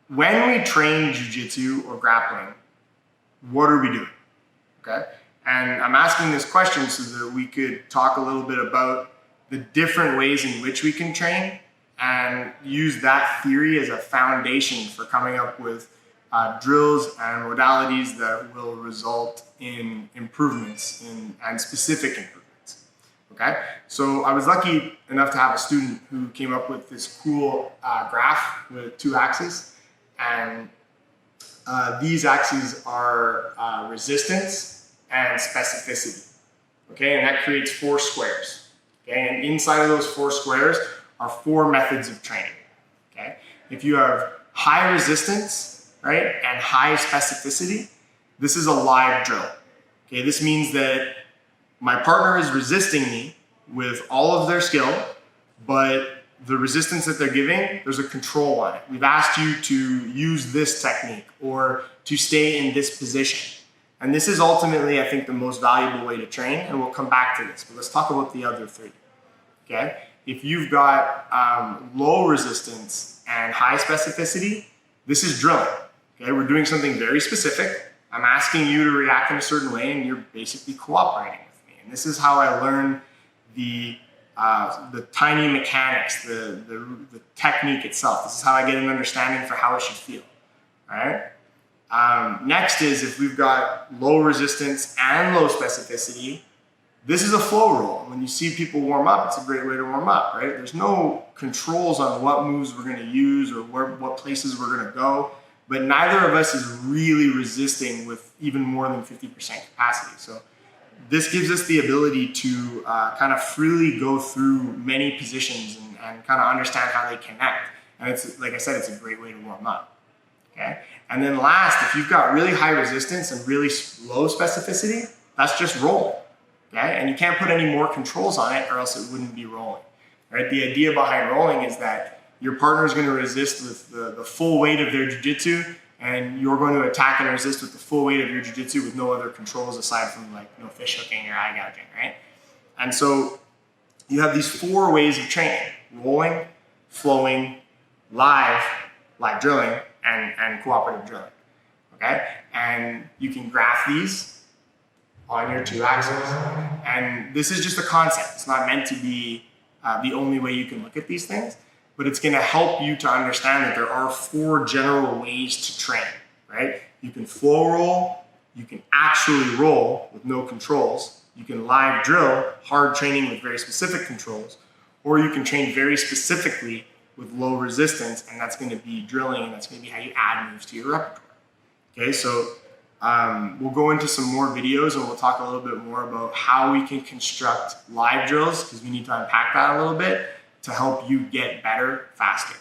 when we train jiu-jitsu or grappling, what are we doing? Okay. And I'm asking this question so that we could talk a little bit about the different ways in which we can train and use that theory as a foundation for coming up with drills and modalities that will result in improvements and specific improvements. Okay, so I was lucky enough to have a student who came up with this cool graph with 2 axes, and these axes are resistance and specificity. Okay, and that creates 4 squares. Okay, and inside of those 4 squares are 4 methods of training. Okay, if you have high resistance, right, and high specificity, this is a live drill. Okay, this means that my partner is resisting me with all of their skill, but the resistance that they're giving, there's a control on it. We've asked you to use this technique or to stay in this position. And this is ultimately, I think, the most valuable way to train, and we'll come back to this, but let's talk about the other 3. Okay, if you've got low resistance and high specificity, this is drilling. Okay, we're doing something very specific. I'm asking you to react in a certain way, and you're basically cooperating with me. And this is how I learn the tiny mechanics, the technique itself. This is how I get an understanding for how it should feel. All right. Next is if we've got low resistance and low specificity, this is a flow roll. When you see people warm up, it's a great way to warm up, right? There's no controls on what moves we're going to use or what places we're going to go, but neither of us is really resisting with even more than 50% capacity. So this gives us the ability to kind of freely go through many positions and kind of understand how they connect. And it's, like I said, it's a great way to warm up. Okay. And then last, if you've got really high resistance and really low specificity, that's just rolling. Okay. And you can't put any more controls on it or else it wouldn't be rolling. Right. The idea behind rolling is that your partner is going to resist with the full weight of their jiu-jitsu, and you're going to attack and resist with the full weight of your jiu-jitsu with no other controls aside from like no fish hooking or eye gouging, right? And so you have these 4 ways of training: rolling, flowing, live drilling, and cooperative drilling. Okay? And you can graph these on your 2 axes. And this is just a concept. It's not meant to be the only way you can look at these things, but it's going to help you to understand that there are 4 general ways to train, right? You can flow roll, you can actually roll with no controls, you can live drill, hard training with very specific controls, or you can train very specifically with low resistance, and that's going to be drilling, and that's going to be how you add moves to your repertoire. Okay, so we'll go into some more videos and we'll talk a little bit more about how we can construct live drills, because we need to unpack that a little bit to help you get better faster.